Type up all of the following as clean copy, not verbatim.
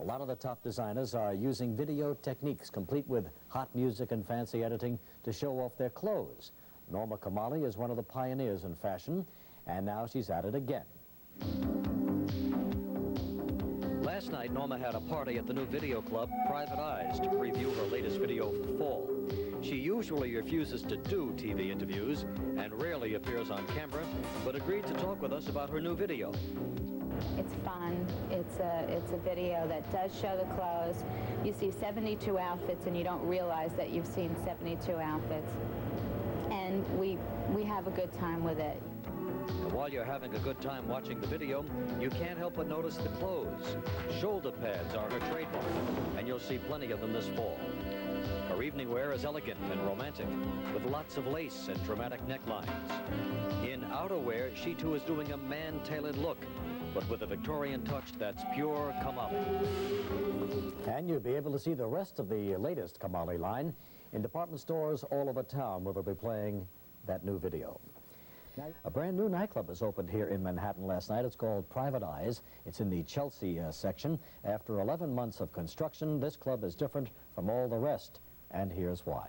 lot of the top designers are using video techniques complete with hot music and fancy editing to show off their clothes. Norma Kamali is one of the pioneers in fashion, and now she's at it again. Last night, Norma had a party at the new video club, Private Eyes, to preview her latest video for fall. She usually refuses to do TV interviews and rarely appears on camera, but agreed to talk with us about her new video. It's fun. It's a video that does show the clothes. You see 72 outfits and you don't realize that you've seen 72 outfits. And we have a good time with it. And while you're having a good time watching the video, you can't help but notice the clothes. Shoulder pads are her trademark, and you'll see plenty of them this fall. Her evening wear is elegant and romantic, with lots of lace and dramatic necklines. In outerwear, she too is doing a man-tailored look, but with a Victorian touch that's pure Kamali. And you'll be able to see the rest of the latest Kamali line in department stores all over town, where they'll be playing that new video. A brand new nightclub was opened here in Manhattan last night. It's called Private Eyes. It's in the Chelsea section. After 11 months of construction, this club is different from all the rest, and here's why.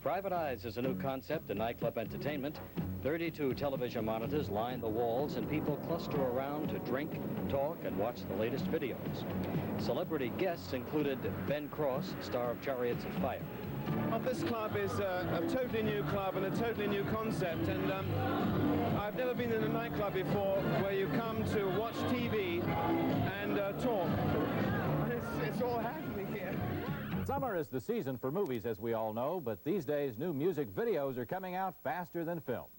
Private Eyes is a new concept in nightclub entertainment. 32 television monitors line the walls, and people cluster around to drink, talk, and watch the latest videos. Celebrity guests included Ben Cross, star of Chariots of Fire. Well, this club is a totally new club and a totally new concept, and I've never been in a nightclub before where you come to watch TV and talk. It's all happening here. Summer is the season for movies, as we all know, but these days new music videos are coming out faster than films.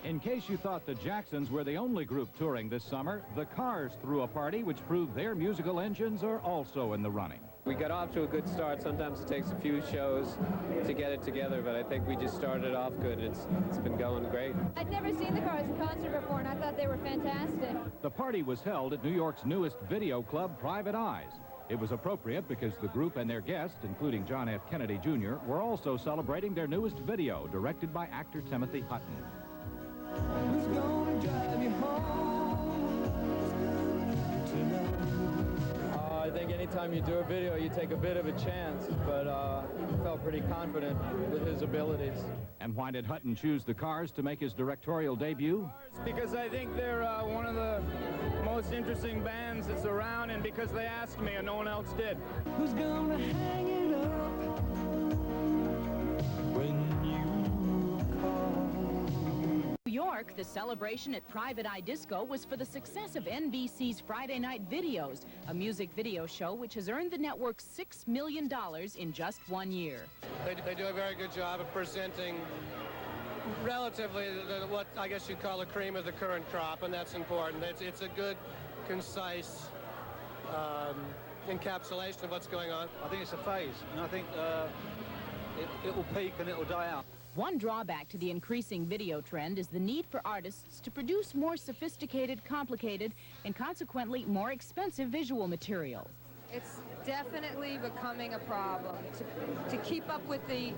In case you thought the Jacksons were the only group touring this summer, the Cars threw a party which proved their musical engines are also in the running. We got off to a good start. Sometimes it takes a few shows to get it together, but I think we just started off good. It's been going great. I'd never seen the Cars in concert before, and I thought they were fantastic. The party was held at New York's newest video club, Private Eyes. It was appropriate because the group and their guests, including John F. Kennedy Jr., were also celebrating their newest video, directed by actor Timothy Hutton. Who's gonna drive you home tonight? I think anytime you do a video, you take a bit of a chance, but I felt pretty confident with his abilities. And why did Hutton choose the Cars to make his directorial debut? Because I think they're one of the most interesting bands that's around, and because they asked me and no one else did. Who's gonna hang it up when you call? New York, the celebration at Private Eye Disco was for the success of NBC's Friday Night Videos, a music video show which has earned the network $6 million in just 1 year. They do a very good job of presenting relatively what I guess you'd call the cream of the current crop, and that's important. It's a good, concise encapsulation of what's going on. I think it's a phase, and I think it will peak and it will die out. One drawback to the increasing video trend is the need for artists to produce more sophisticated, complicated, and consequently more expensive visual material. It's definitely becoming a problem to keep up with the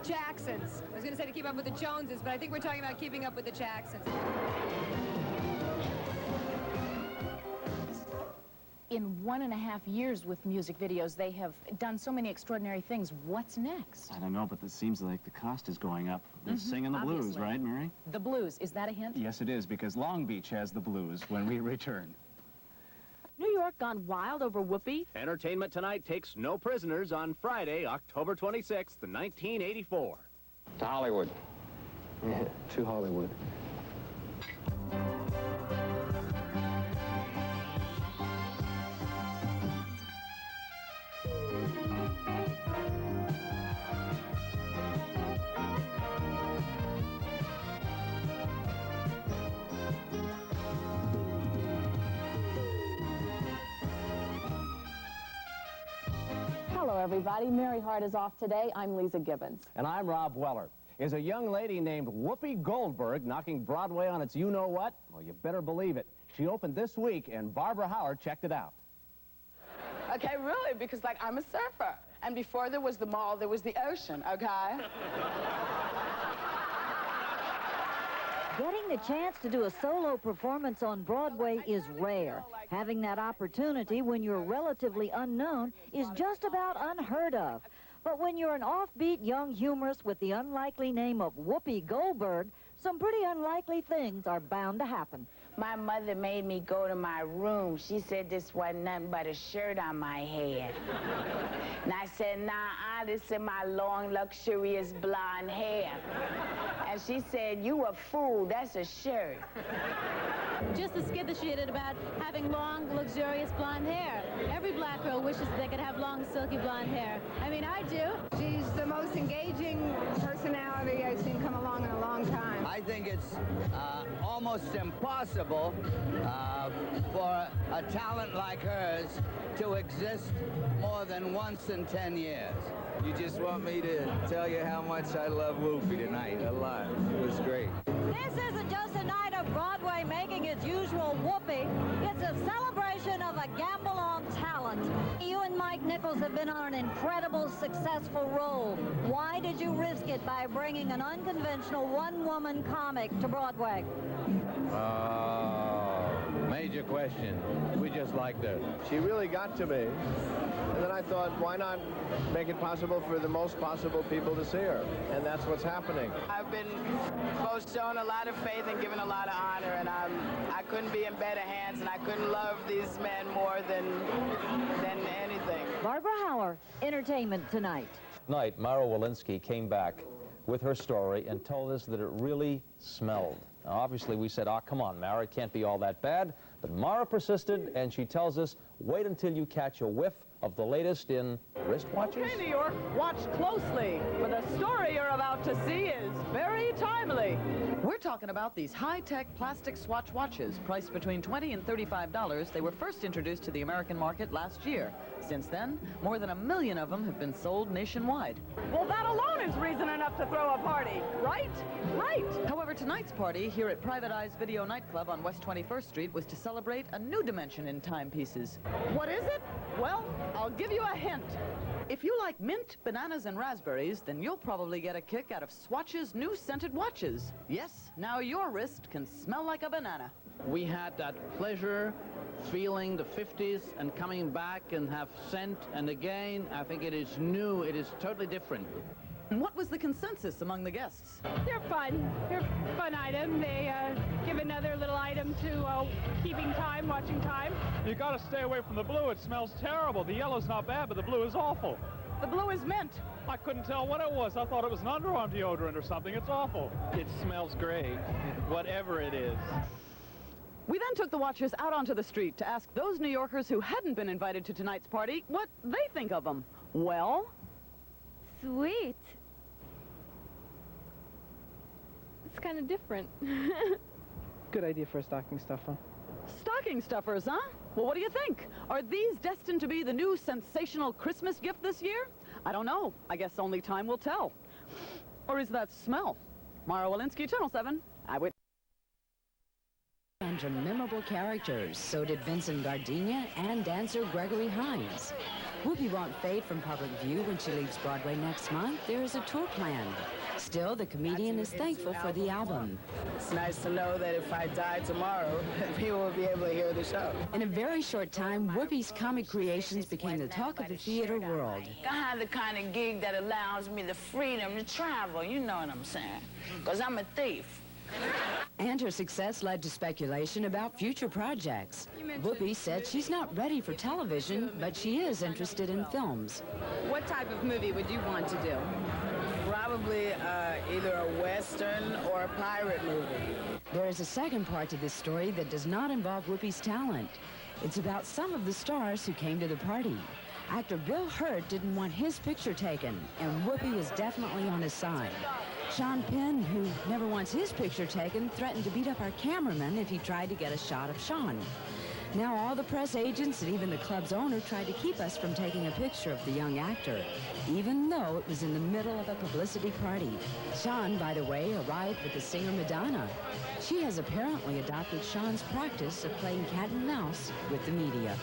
Jacksons. I was going to say to keep up with the Joneses, but I think we're talking about keeping up with the Jacksons. In 1.5 years with music videos, they have done so many extraordinary things. What's next? I don't know, but it seems like the cost is going up. They're singing the blues, right, Mary? The blues. Is that a hint? Yes, it is, because Long Beach has the blues when we return. New York gone wild over Whoopi? Entertainment Tonight takes no prisoners on Friday, October 26th, 1984. To Hollywood. Yeah, to Hollywood. Hello, everybody. Mary Hart is off today. I'm Lisa Gibbons. And I'm Rob Weller. Is a young lady named Whoopi Goldberg knocking Broadway on its you-know-what? Well, you better believe it. She opened this week, and Barbara Howard checked it out. Okay, really, because, like, I'm a surfer. And before there was the mall, there was the ocean, okay? Getting the chance to do a solo performance on Broadway is rare. Having that opportunity when you're relatively unknown is just about unheard of. But when you're an offbeat young humorist with the unlikely name of Whoopi Goldberg, some pretty unlikely things are bound to happen. My mother made me go to my room. She said this wasn't nothing but a shirt on my head. And I said, nah, this is my long, luxurious blonde hair. And she said, you a fool, that's a shirt. Just the skit that she did about having long, luxurious blonde hair. Every black girl wishes they could have long, silky blonde hair. I mean, I do. She's the most engaging personality I've seen come along in a long time. I think it's almost impossible for a talent like hers to exist more than once in 10 years. You just want me to tell you how much I love Whoopi tonight. A lot. It was great. This isn't just a night of Broadway making its usual Whoopi. It's a celebration of a gamble on talent. You and Mike Nichols have been on an incredible, successful role. Why did you risk it by bringing an unconventional one-woman comic to Broadway? Major question. We just liked her. She really got to me. And then I thought, why not make it possible for the most possible people to see her? And that's what's happening. I've been both shown a lot of faith and given a lot of honor, and I couldn't be in better hands, and I couldn't love these men more than anything. Barbara Hauer, Entertainment Tonight. Tonight, Mara Walensky came back with her story and told us that it really smelled. Now, obviously, we said, come on, Mara, it can't be all that bad. But Mara persisted, and she tells us, wait until you catch a whiff of the latest in wristwatches. Okay, New York, watch closely, for the story you're about to see is very timely. We're talking about these high-tech plastic Swatch watches, priced between $20 and $35. They were first introduced to the American market last year. Since then, more than 1 million of them have been sold nationwide. Well, that alone is reason enough to throw a party, right? Right. However, tonight's party here at Private Eye's Video Nightclub on West 21st Street was to celebrate a new dimension in timepieces. What is it? Well, I'll give you a hint. If you like mint, bananas, and raspberries, then you'll probably get a kick out of Swatch's new scented watches. Yes, now your wrist can smell like a banana. We had that pleasure feeling the 50s and coming back and have scent, and again, I think it is new, it is totally different. And what was the consensus among the guests? They're fun. They're a fun item. They give another little item to keeping time, watching time. You got to stay away from the blue. It smells terrible. The yellow's not bad, but the blue is awful. The blue is mint. I couldn't tell what it was. I thought it was an underarm deodorant or something. It's awful. It smells great, whatever it is. We then took the watchers out onto the street to ask those New Yorkers who hadn't been invited to tonight's party what they think of them. Well... Sweet. It's kind of different. Good idea for a stocking stuffer. Stocking stuffers, huh? Well, what do you think? Are these destined to be the new sensational Christmas gift this year? I don't know. I guess only time will tell. Or is that smell? Mara Walensky, Channel 7, Eyewitness. And memorable characters, so did Vincent Gardenia and dancer Gregory Hines. Whoopi won't fade from public view when she leaves Broadway next month. There is a tour planned. Still, the comedian is thankful for the album. It's nice to know that if I die tomorrow, people will be able to hear the show. In a very short time, Whoopi's comic creations became the talk of the theater world. I have the kind of gig that allows me the freedom to travel, you know what I'm saying? Because I'm a thief. And her success led to speculation about future projects. Whoopi said she's not ready for television, but she is interested in films. What type of movie would you want to do? Probably either a Western or a pirate movie. There is a second part to this story that does not involve Whoopi's talent. It's about some of the stars who came to the party. Actor Bill Hurt didn't want his picture taken, and Whoopi was definitely on his side. Sean Penn, who never wants his picture taken, threatened to beat up our cameraman if he tried to get a shot of Sean. Now all the press agents and even the club's owner tried to keep us from taking a picture of the young actor, even though it was in the middle of a publicity party. Sean, by the way, arrived with the singer Madonna. She has apparently adopted Sean's practice of playing cat and mouse with the media.